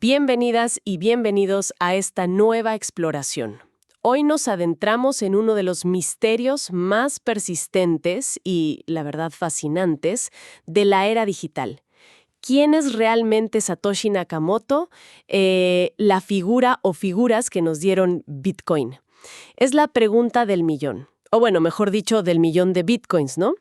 Bienvenidas y bienvenidos a esta nueva exploración. Hoy nos adentramos en uno de los misterios más persistentes y, la verdad, fascinantes de la era digital. ¿Quién es realmente Satoshi Nakamoto? La figura o figuras que nos dieron Bitcoin. Es la pregunta del millón. O bueno, mejor dicho, del millón de Bitcoins, ¿no?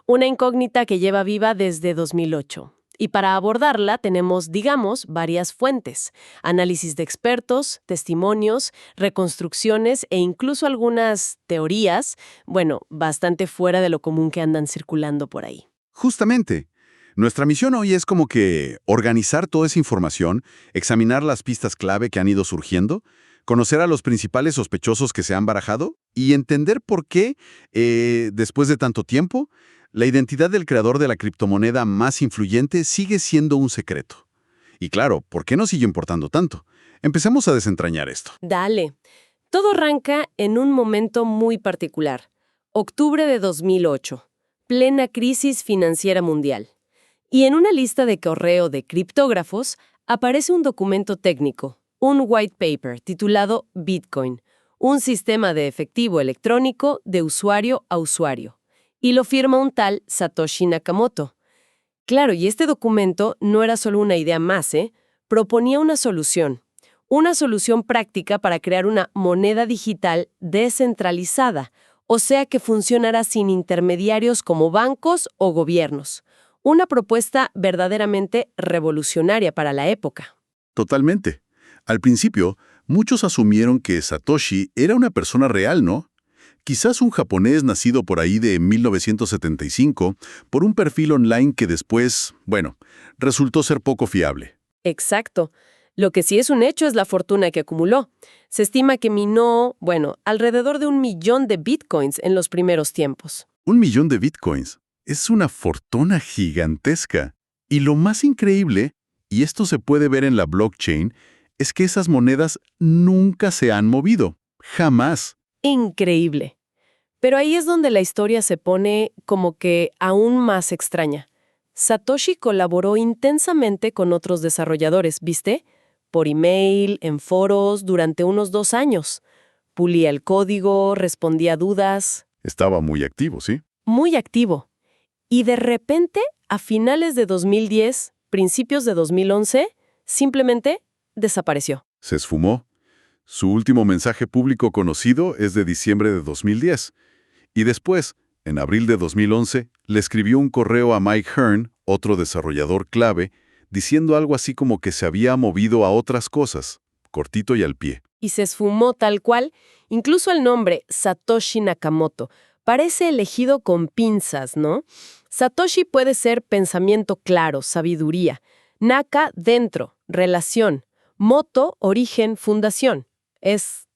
Una incógnita que lleva viva desde 2008. Y para abordarla tenemos, digamos, varias fuentes, análisis de expertos, testimonios, reconstrucciones e incluso algunas teorías, bueno, bastante fuera de lo común que andan circulando por ahí. Justamente. Nuestra misión hoy es como que organizar toda esa información, examinar las pistas clave que han ido surgiendo, conocer a los principales sospechosos que se han barajado y entender por qué, después de tanto tiempo, la identidad del creador de la criptomoneda más influyente sigue siendo un secreto. Y claro, ¿por qué nos sigue importando tanto? Empecemos a desentrañar esto. Dale. Todo arranca en un momento muy particular. Octubre de 2008. Plena crisis financiera mundial. Y en una lista de correo de criptógrafos aparece un documento técnico, un white paper titulado Bitcoin, un sistema de efectivo electrónico de usuario a usuario. Y lo firma un tal Satoshi Nakamoto. Claro, y este documento no era solo una idea más, proponía una solución práctica para crear una moneda digital descentralizada, o sea que funcionara sin intermediarios como bancos o gobiernos. Una propuesta verdaderamente revolucionaria para la época. Totalmente. Al principio, muchos asumieron que Satoshi era una persona real, ¿no? Quizás un japonés nacido por ahí de 1975, por un perfil online que después, resultó ser poco fiable. Exacto. Lo que sí es un hecho es la fortuna que acumuló. Se estima que minó, alrededor de 1 millón de bitcoins en los primeros tiempos. 1 millón de bitcoins. Es una fortuna gigantesca. Y lo más increíble, y esto se puede ver en la blockchain, es que esas monedas nunca se han movido. Jamás. Increíble. Pero ahí es donde la historia se pone como que aún más extraña. Satoshi colaboró intensamente con otros desarrolladores, ¿viste? Por email, en foros, durante unos 2 años. Pulía el código, respondía a dudas. Estaba muy activo, ¿sí? Muy activo. Y de repente, a finales de 2010, principios de 2011, simplemente desapareció. Se esfumó. Su último mensaje público conocido es de diciembre de 2010. Y después, en abril de 2011, le escribió un correo a Mike Hearn, otro desarrollador clave, diciendo algo así como que se había movido a otras cosas, cortito y al pie. Y se esfumó tal cual, incluso el nombre Satoshi Nakamoto parece elegido con pinzas, ¿no? Satoshi puede ser pensamiento claro, sabiduría. Naka, dentro, relación. Moto, origen, fundación. Es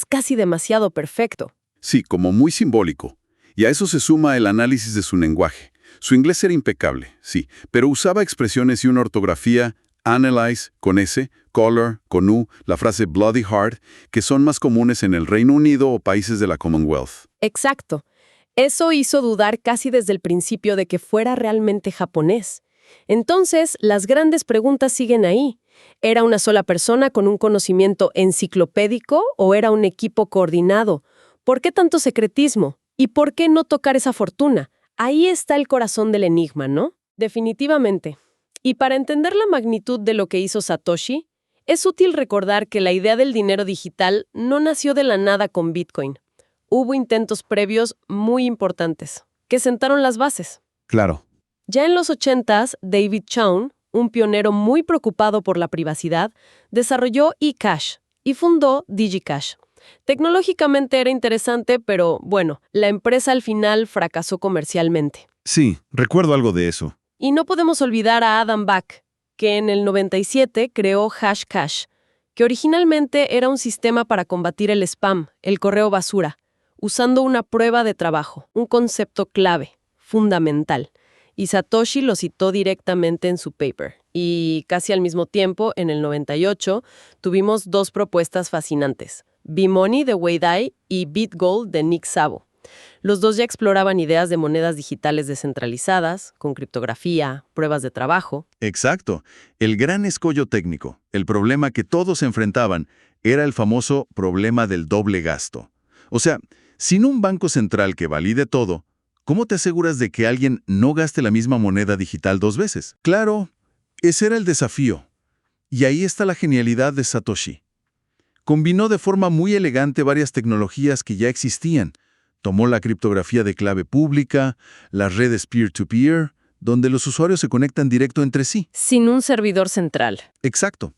casi demasiado perfecto. Sí, como muy simbólico. Y a eso se suma el análisis de su lenguaje. Su inglés era impecable, sí, pero usaba expresiones y una ortografía, analyze, con S, color, con U, la frase bloody hard, que son más comunes en el Reino Unido o países de la Commonwealth. Exacto. Eso hizo dudar casi desde el principio de que fuera realmente japonés. Entonces, las grandes preguntas siguen ahí. ¿Era una sola persona con un conocimiento enciclopédico o era un equipo coordinado? ¿Por qué tanto secretismo? ¿Y por qué no tocar esa fortuna? Ahí está el corazón del enigma, ¿no? Definitivamente. Y para entender la magnitud de lo que hizo Satoshi, es útil recordar que la idea del dinero digital no nació de la nada con Bitcoin. Hubo intentos previos muy importantes, que sentaron las bases. Claro. Ya en los 80s, David Chaum, un pionero muy preocupado por la privacidad, desarrolló eCash y fundó DigiCash. Tecnológicamente era interesante, pero la empresa al final fracasó comercialmente. Sí, recuerdo algo de eso. Y no podemos olvidar a Adam Back, que en el 97 creó Hashcash, que originalmente era un sistema para combatir el spam, el correo basura, usando una prueba de trabajo, un concepto clave, fundamental. Y Satoshi lo citó directamente en su paper. Y casi al mismo tiempo, en el 98, tuvimos 2 propuestas fascinantes. B-Money de Wei Dai y BitGold de Nick Szabo. Los dos ya exploraban ideas de monedas digitales descentralizadas, con criptografía, pruebas de trabajo. Exacto. El gran escollo técnico, el problema que todos enfrentaban, era el famoso problema del doble gasto. O sea, sin un banco central que valide todo, ¿cómo te aseguras de que alguien no gaste la misma moneda digital dos veces? Claro, ese era el desafío. Y ahí está la genialidad de Satoshi. Combinó de forma muy elegante varias tecnologías que ya existían. Tomó la criptografía de clave pública, las redes peer-to-peer, donde los usuarios se conectan directo entre sí. Sin un servidor central. Exacto.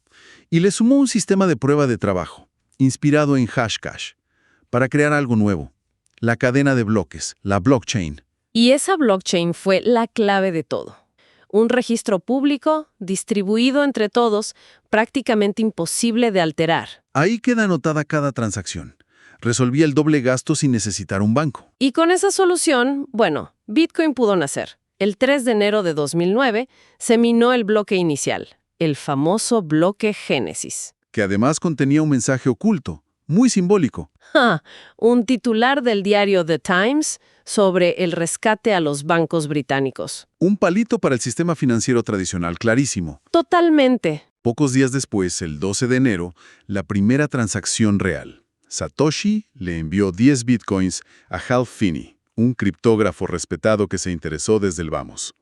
Y le sumó un sistema de prueba de trabajo, inspirado en Hashcash, para crear algo nuevo. La cadena de bloques, la blockchain. Y esa blockchain fue la clave de todo. Un registro público, distribuido entre todos, prácticamente imposible de alterar. Ahí queda anotada cada transacción. Resolvía el doble gasto sin necesitar un banco. Y con esa solución, bueno, Bitcoin pudo nacer. El 3 de enero de 2009 se minó el bloque inicial, el famoso bloque Génesis. Que además contenía un mensaje oculto, muy simbólico. Un titular del diario The Times sobre el rescate a los bancos británicos. Un palito para el sistema financiero tradicional, clarísimo. Totalmente. Pocos días después, el 12 de enero, la primera transacción real. Satoshi le envió 10 bitcoins a Hal Finney, un criptógrafo respetado que se interesó desde el vamos.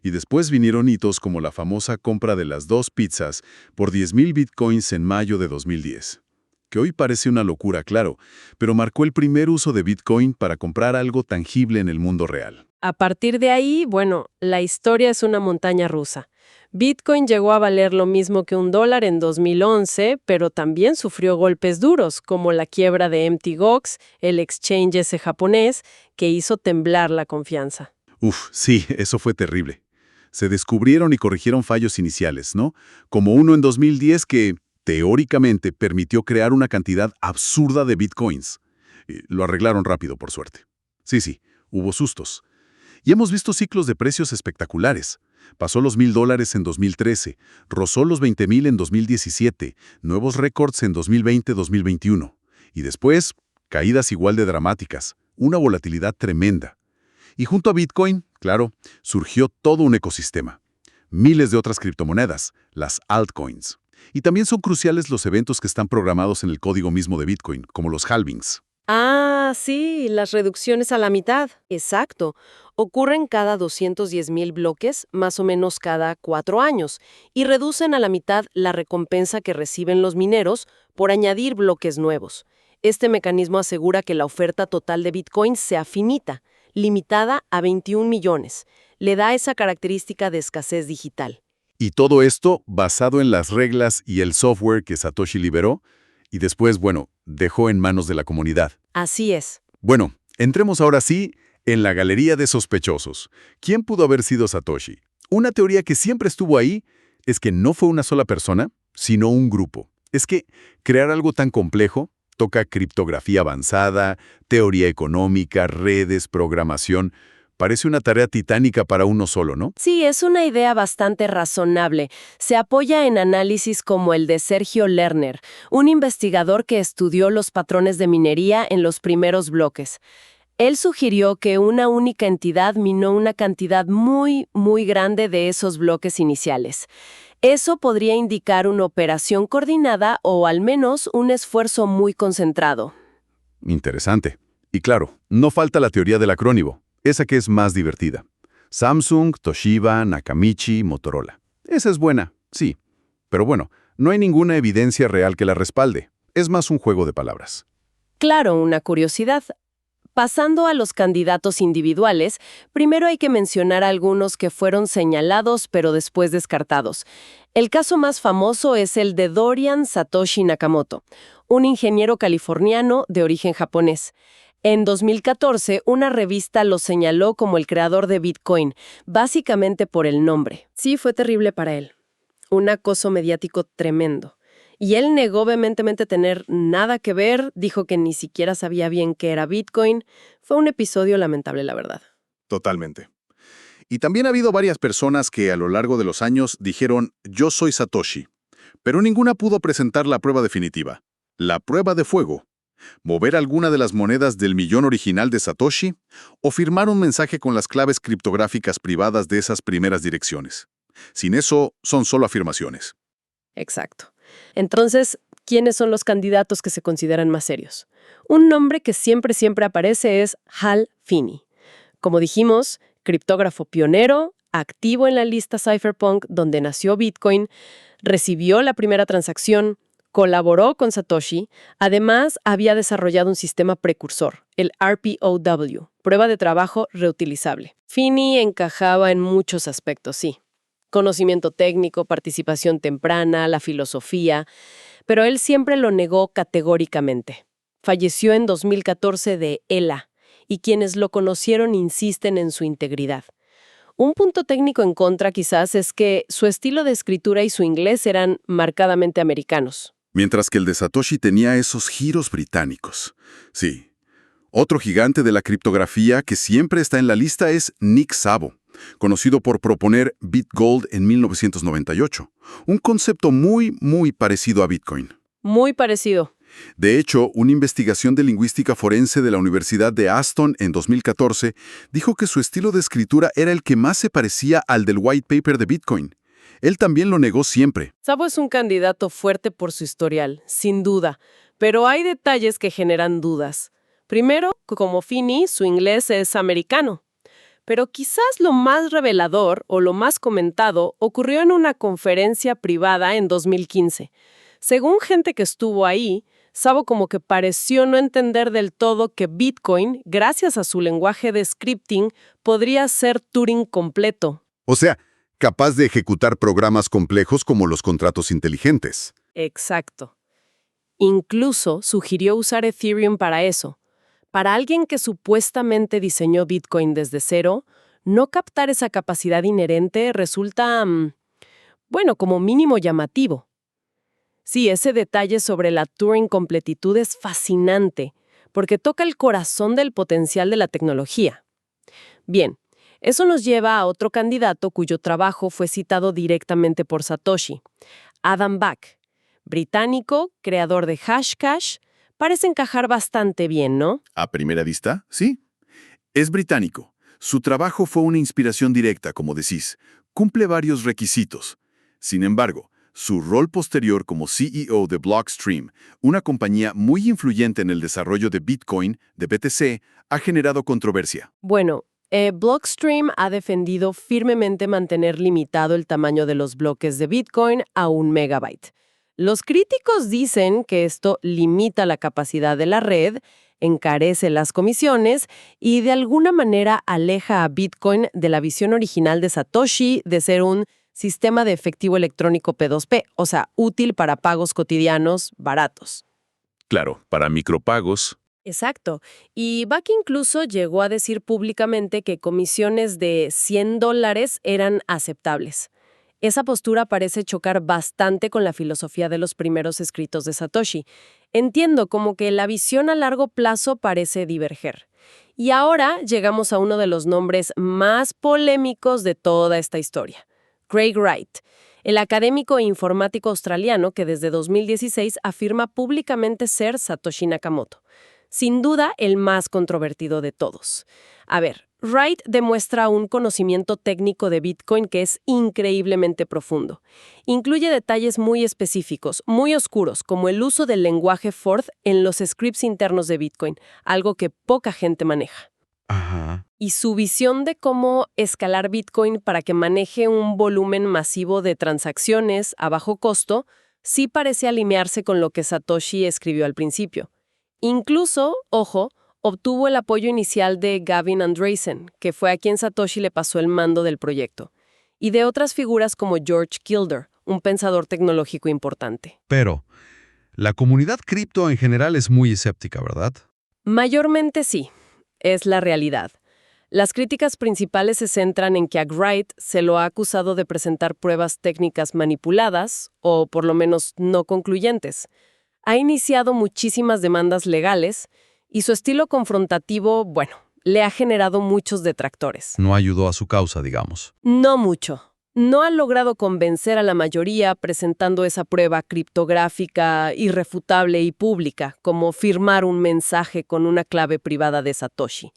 Y después vinieron hitos como la famosa compra de las 2 pizzas por 10,000 bitcoins en mayo de 2010. Que hoy parece una locura, claro, pero marcó el primer uso de Bitcoin para comprar algo tangible en el mundo real. A partir de ahí, bueno, la historia es una montaña rusa. Bitcoin llegó a valer lo mismo que $1 en 2011, pero también sufrió golpes duros, como la quiebra de Mt. Gox, el exchange ese japonés, que hizo temblar la confianza. Sí, eso fue terrible. Se descubrieron y corrigieron fallos iniciales, ¿no? Como uno en 2010 que, teóricamente, permitió crear una cantidad absurda de bitcoins. Lo arreglaron rápido, por suerte. Sí, hubo sustos. Y hemos visto ciclos de precios espectaculares. Pasó los $1,000 en 2013, rozó los 20,000 en 2017, nuevos récords en 2020-2021. Y después, caídas igual de dramáticas, una volatilidad tremenda. Y junto a Bitcoin, claro, surgió todo un ecosistema. Miles de otras criptomonedas, las altcoins. Y también son cruciales los eventos que están programados en el código mismo de Bitcoin, como los halvings. Ah, sí, las reducciones a la mitad. Exacto. Ocurren cada 210,000 bloques, más o menos cada 4 años, y reducen a la mitad la recompensa que reciben los mineros por añadir bloques nuevos. Este mecanismo asegura que la oferta total de Bitcoin sea finita, limitada a 21 millones. Le da esa característica de escasez digital. Y todo esto basado en las reglas y el software que Satoshi liberó y después, dejó en manos de la comunidad. Así es. Bueno, entremos ahora sí en la galería de sospechosos. ¿Quién pudo haber sido Satoshi? Una teoría que siempre estuvo ahí es que no fue una sola persona, sino un grupo. Es que crear algo tan complejo toca criptografía avanzada, teoría económica, redes, programación. Parece una tarea titánica para uno solo, ¿no? Sí, es una idea bastante razonable. Se apoya en análisis como el de Sergio Lerner, un investigador que estudió los patrones de minería en los primeros bloques. Él sugirió que una única entidad minó una cantidad muy, muy grande de esos bloques iniciales. Eso podría indicar una operación coordinada o al menos un esfuerzo muy concentrado. Interesante. Y claro, no falta la teoría del acrónimo. Esa que es más divertida. Samsung, Toshiba, Nakamichi, Motorola. Esa es buena, sí. Pero no hay ninguna evidencia real que la respalde. Es más un juego de palabras. Claro, una curiosidad. Pasando a los candidatos individuales, primero hay que mencionar algunos que fueron señalados pero después descartados. El caso más famoso es el de Dorian Satoshi Nakamoto, un ingeniero californiano de origen japonés. En 2014, una revista lo señaló como el creador de Bitcoin, básicamente por el nombre. Sí, fue terrible para él. Un acoso mediático tremendo. Y él negó vehementemente tener nada que ver, dijo que ni siquiera sabía bien qué era Bitcoin. Fue un episodio lamentable, la verdad. Totalmente. Y también ha habido varias personas que a lo largo de los años dijeron, yo soy Satoshi, pero ninguna pudo presentar la prueba definitiva, la prueba de fuego. mover alguna de las monedas del millón original de Satoshi o firmar un mensaje con las claves criptográficas privadas de esas primeras direcciones. Sin eso, son solo afirmaciones. Exacto. Entonces, ¿quiénes son los candidatos que se consideran más serios? Un nombre que siempre aparece es Hal Finney. Como dijimos, criptógrafo pionero, activo en la lista Cypherpunk donde nació Bitcoin, recibió la primera transacción, colaboró con Satoshi, además había desarrollado un sistema precursor, el RPOW, prueba de trabajo reutilizable. Finney encajaba en muchos aspectos, sí. Conocimiento técnico, participación temprana, la filosofía, pero él siempre lo negó categóricamente. Falleció en 2014 de ELA, y quienes lo conocieron insisten en su integridad. Un punto técnico en contra quizás es que su estilo de escritura y su inglés eran marcadamente americanos. Mientras que el de Satoshi tenía esos giros británicos. Sí. Otro gigante de la criptografía que siempre está en la lista es Nick Szabo, conocido por proponer BitGold en 1998, un concepto muy parecido a Bitcoin. Muy parecido. De hecho, una investigación de lingüística forense de la Universidad de Aston en 2014 dijo que su estilo de escritura era el que más se parecía al del white paper de Bitcoin. Él también lo negó siempre. Szabo es un candidato fuerte por su historial, sin duda, pero hay detalles que generan dudas. Primero, como Finney, su inglés es americano. Pero quizás lo más revelador o lo más comentado ocurrió en una conferencia privada en 2015. Según gente que estuvo ahí, Szabo como que pareció no entender del todo que Bitcoin, gracias a su lenguaje de scripting, podría ser Turing completo. O sea, capaz de ejecutar programas complejos como los contratos inteligentes. Exacto. Incluso sugirió usar Ethereum para eso. Para alguien que supuestamente diseñó Bitcoin desde cero, no captar esa capacidad inherente resulta, como mínimo llamativo. Sí, ese detalle sobre la Turing completitud es fascinante, porque toca el corazón del potencial de la tecnología. Bien, eso nos lleva a otro candidato cuyo trabajo fue citado directamente por Satoshi, Adam Back, británico, creador de Hashcash. Parece encajar bastante bien, ¿no? A primera vista, sí. Es británico. Su trabajo fue una inspiración directa, como decís. Cumple varios requisitos. Sin embargo, su rol posterior como CEO de Blockstream, una compañía muy influyente en el desarrollo de Bitcoin, de BTC, ha generado controversia. Bueno, Blockstream ha defendido firmemente mantener limitado el tamaño de los bloques de Bitcoin a 1 megabyte. Los críticos dicen que esto limita la capacidad de la red, encarece las comisiones y de alguna manera aleja a Bitcoin de la visión original de Satoshi de ser un sistema de efectivo electrónico P2P, o sea, útil para pagos cotidianos baratos. Claro, para micropagos. Exacto. Y Back incluso llegó a decir públicamente que comisiones de $100 eran aceptables. Esa postura parece chocar bastante con la filosofía de los primeros escritos de Satoshi. Entiendo como que la visión a largo plazo parece diverger. Y ahora llegamos a uno de los nombres más polémicos de toda esta historia. Craig Wright, el académico e informático australiano que desde 2016 afirma públicamente ser Satoshi Nakamoto. Sin duda, el más controvertido de todos. A ver, Wright demuestra un conocimiento técnico de Bitcoin que es increíblemente profundo. Incluye detalles muy específicos, muy oscuros, como el uso del lenguaje Forth en los scripts internos de Bitcoin, algo que poca gente maneja. Ajá. Y su visión de cómo escalar Bitcoin para que maneje un volumen masivo de transacciones a bajo costo, sí parece alinearse con lo que Satoshi escribió al principio. Incluso, ojo, obtuvo el apoyo inicial de Gavin Andresen, que fue a quien Satoshi le pasó el mando del proyecto, y de otras figuras como George Kilder, un pensador tecnológico importante. Pero la comunidad cripto en general es muy escéptica, ¿verdad? Mayormente sí, es la realidad. Las críticas principales se centran en que a Wright se lo ha acusado de presentar pruebas técnicas manipuladas, o por lo menos no concluyentes. Ha iniciado muchísimas demandas legales, y su estilo confrontativo, le ha generado muchos detractores. No ayudó a su causa, digamos. No mucho. No han logrado convencer a la mayoría presentando esa prueba criptográfica irrefutable y pública, como firmar un mensaje con una clave privada de Satoshi.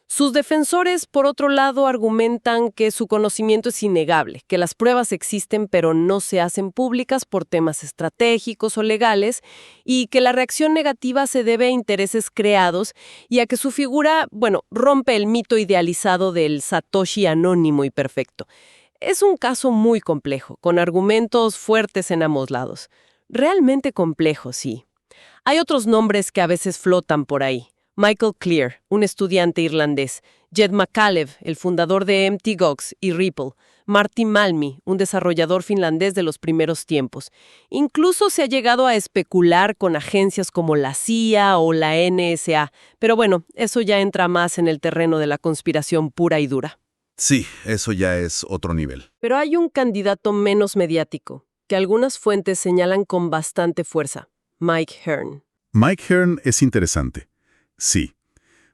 Sus defensores, por otro lado, argumentan que su conocimiento es innegable, que las pruebas existen pero no se hacen públicas por temas estratégicos o legales y que la reacción negativa se debe a intereses creados y a que su figura, rompe el mito idealizado del Satoshi anónimo y perfecto. Es un caso muy complejo, con argumentos fuertes en ambos lados. Realmente complejo, sí. Hay otros nombres que a veces flotan por ahí. Michael Clear, un estudiante irlandés, Jed McCaleb, el fundador de Mt. Gox y Ripple, Martin Malmi, un desarrollador finlandés de los primeros tiempos. Incluso se ha llegado a especular con agencias como la CIA o la NSA, pero eso ya entra más en el terreno de la conspiración pura y dura. Sí, eso ya es otro nivel. Pero hay un candidato menos mediático, que algunas fuentes señalan con bastante fuerza, Mike Hearn. Mike Hearn es interesante. Sí.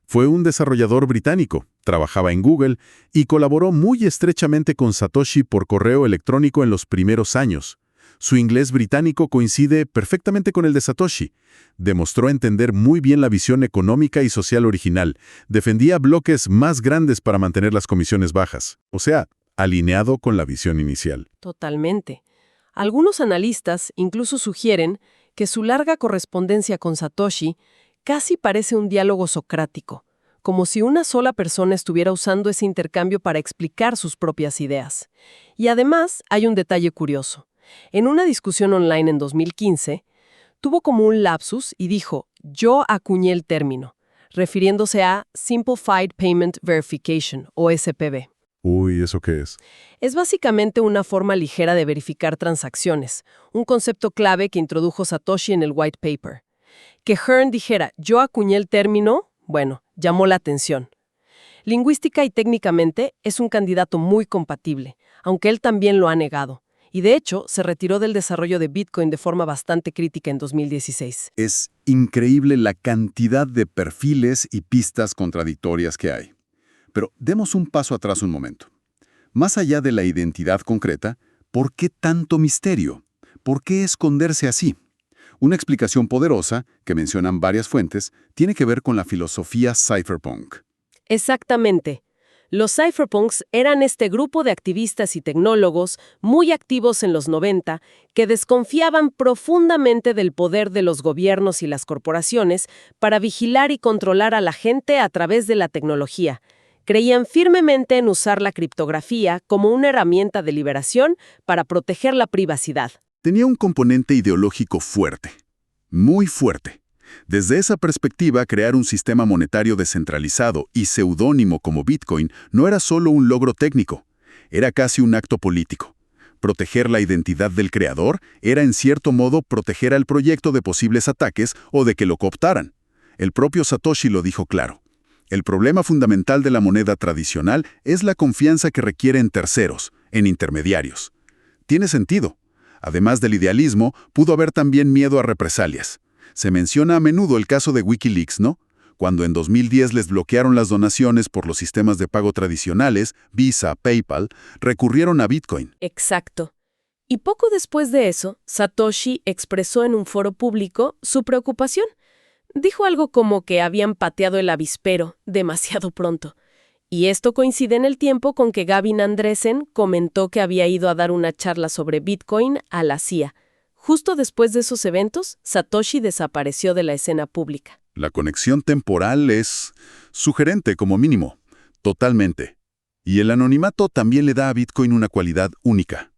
Fue un desarrollador británico, trabajaba en Google y colaboró muy estrechamente con Satoshi por correo electrónico en los primeros años. Su inglés británico coincide perfectamente con el de Satoshi. Demostró entender muy bien la visión económica y social original. Defendía bloques más grandes para mantener las comisiones bajas. O sea, alineado con la visión inicial. Totalmente. Algunos analistas incluso sugieren que su larga correspondencia con Satoshi casi parece un diálogo socrático, como si una sola persona estuviera usando ese intercambio para explicar sus propias ideas. Y además, hay un detalle curioso. En una discusión online en 2015, tuvo como un lapsus y dijo, yo acuñé el término, refiriéndose a Simplified Payment Verification, o SPV. Uy, ¿eso qué es? Es básicamente una forma ligera de verificar transacciones, un concepto clave que introdujo Satoshi en el white paper. Que Hearn dijera, yo acuñé el término, llamó la atención. Lingüística y técnicamente es un candidato muy compatible, aunque él también lo ha negado. Y de hecho, se retiró del desarrollo de Bitcoin de forma bastante crítica en 2016. Es increíble la cantidad de perfiles y pistas contradictorias que hay. Pero demos un paso atrás un momento. Más allá de la identidad concreta, ¿por qué tanto misterio? ¿Por qué esconderse así? Una explicación poderosa, que mencionan varias fuentes, tiene que ver con la filosofía cypherpunk. Exactamente. Los cypherpunks eran este grupo de activistas y tecnólogos muy activos en los 90 que desconfiaban profundamente del poder de los gobiernos y las corporaciones para vigilar y controlar a la gente a través de la tecnología. Creían firmemente en usar la criptografía como una herramienta de liberación para proteger la privacidad. Tenía un componente ideológico fuerte, muy fuerte. Desde esa perspectiva, crear un sistema monetario descentralizado y seudónimo como Bitcoin no era solo un logro técnico, era casi un acto político. Proteger la identidad del creador era en cierto modo proteger al proyecto de posibles ataques o de que lo cooptaran. El propio Satoshi lo dijo claro. El problema fundamental de la moneda tradicional es la confianza que requiere en terceros, en intermediarios. Tiene sentido. Además del idealismo, pudo haber también miedo a represalias. Se menciona a menudo el caso de Wikileaks, ¿no? Cuando en 2010 les bloquearon las donaciones por los sistemas de pago tradicionales, Visa, PayPal, recurrieron a Bitcoin. Exacto. Y poco después de eso, Satoshi expresó en un foro público su preocupación. Dijo algo como que habían pateado el avispero demasiado pronto. Y esto coincide en el tiempo con que Gavin Andresen comentó que había ido a dar una charla sobre Bitcoin a la CIA. Justo después de esos eventos, Satoshi desapareció de la escena pública. La conexión temporal es sugerente como mínimo, totalmente. Y el anonimato también le da a Bitcoin una cualidad única.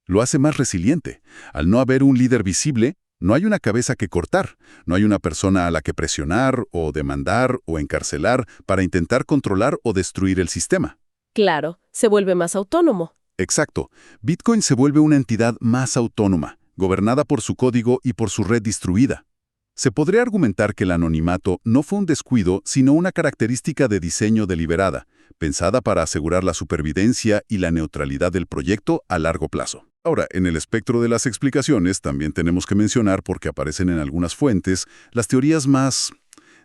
Lo hace más resiliente. Al no haber un líder visible, no hay una cabeza que cortar, no hay una persona a la que presionar o demandar o encarcelar para intentar controlar o destruir el sistema. Claro, se vuelve más autónomo. Exacto. Bitcoin se vuelve una entidad más autónoma, gobernada por su código y por su red distribuida. Se podría argumentar que el anonimato no fue un descuido, sino una característica de diseño deliberada, pensada para asegurar la supervivencia y la neutralidad del proyecto a largo plazo. Ahora, en el espectro de las explicaciones también tenemos que mencionar, porque aparecen en algunas fuentes, las teorías más,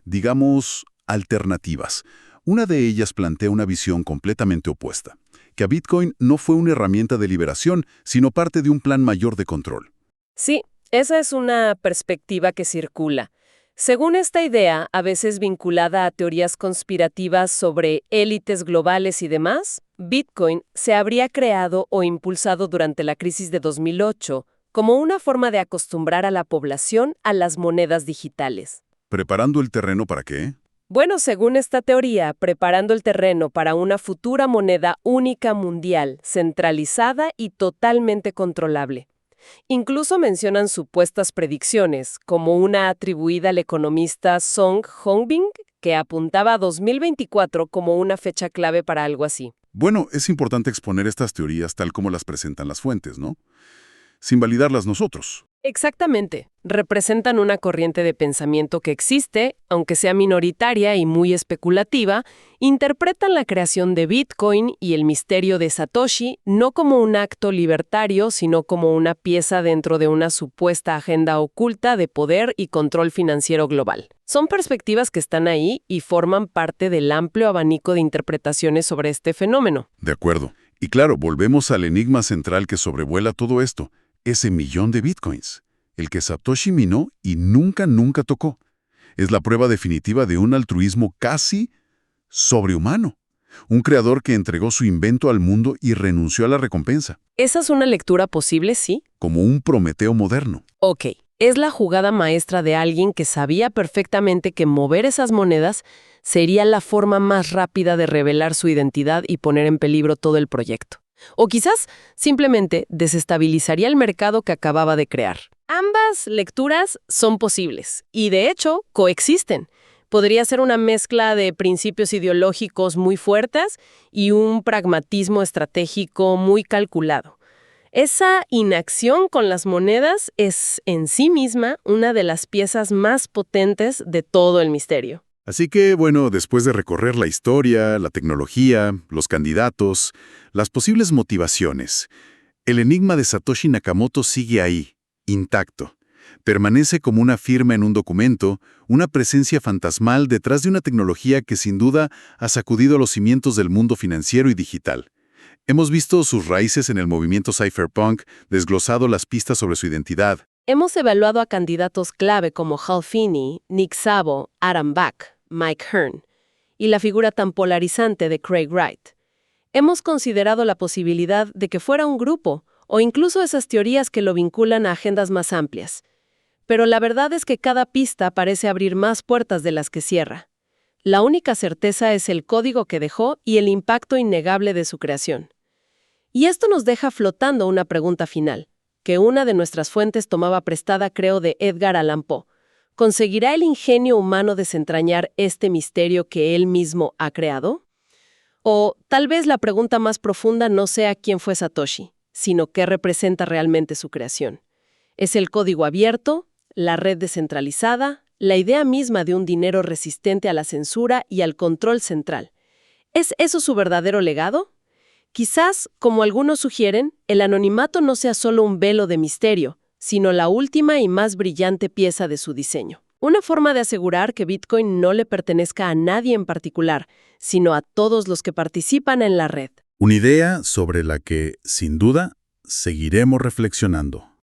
digamos, alternativas. Una de ellas plantea una visión completamente opuesta, que a Bitcoin no fue una herramienta de liberación, sino parte de un plan mayor de control. Sí, esa es una perspectiva que circula. Según esta idea, a veces vinculada a teorías conspirativas sobre élites globales y demás, Bitcoin se habría creado o impulsado durante la crisis de 2008 como una forma de acostumbrar a la población a las monedas digitales. ¿Preparando el terreno para qué? Bueno, según esta teoría, preparando el terreno para una futura moneda única mundial, centralizada y totalmente controlable. Incluso mencionan supuestas predicciones, como una atribuida al economista Song Hongbing, que apuntaba a 2024 como una fecha clave para algo así. Bueno, es importante exponer estas teorías tal como las presentan las fuentes, ¿no? Sin validarlas nosotros. Exactamente. Representan una corriente de pensamiento que existe, aunque sea minoritaria y muy especulativa, interpretan la creación de Bitcoin y el misterio de Satoshi no como un acto libertario, sino como una pieza dentro de una supuesta agenda oculta de poder y control financiero global. Son perspectivas que están ahí y forman parte del amplio abanico de interpretaciones sobre este fenómeno. De acuerdo. Y claro, volvemos al enigma central que sobrevuela todo esto. Ese millón de bitcoins, el que Satoshi minó y nunca tocó. Es la prueba definitiva de un altruismo casi sobrehumano. Un creador que entregó su invento al mundo y renunció a la recompensa. ¿Esa es una lectura posible, sí? Como un Prometeo moderno. Ok, es la jugada maestra de alguien que sabía perfectamente que mover esas monedas sería la forma más rápida de revelar su identidad y poner en peligro todo el proyecto. O quizás simplemente desestabilizaría el mercado que acababa de crear. Ambas lecturas son posibles y, de hecho, coexisten. Podría ser una mezcla de principios ideológicos muy fuertes y un pragmatismo estratégico muy calculado. Esa inacción con las monedas es en sí misma una de las piezas más potentes de todo el misterio. Así que, bueno, después de recorrer la historia, la tecnología, los candidatos, las posibles motivaciones, el enigma de Satoshi Nakamoto sigue ahí, intacto. Permanece como una firma en un documento, una presencia fantasmal detrás de una tecnología que sin duda ha sacudido los cimientos del mundo financiero y digital. Hemos visto sus raíces en el movimiento cypherpunk, desglosado las pistas sobre su identidad. Hemos evaluado a candidatos clave como Hal Finney, Nick Szabo, Adam Back, Mike Hearn, y la figura tan polarizante de Craig Wright. Hemos considerado la posibilidad de que fuera un grupo, o incluso esas teorías que lo vinculan a agendas más amplias. Pero la verdad es que cada pista parece abrir más puertas de las que cierra. La única certeza es el código que dejó y el impacto innegable de su creación. Y esto nos deja flotando una pregunta final, que una de nuestras fuentes tomaba prestada, creo, de Edgar Allan Poe. ¿Conseguirá el ingenio humano desentrañar este misterio que él mismo ha creado? O tal vez la pregunta más profunda no sea quién fue Satoshi, sino qué representa realmente su creación. ¿Es el código abierto, la red descentralizada, la idea misma de un dinero resistente a la censura y al control central? ¿Es eso su verdadero legado? Quizás, como algunos sugieren, el anonimato no sea solo un velo de misterio, sino la última y más brillante pieza de su diseño. Una forma de asegurar que Bitcoin no le pertenezca a nadie en particular, sino a todos los que participan en la red. Una idea sobre la que, sin duda, seguiremos reflexionando.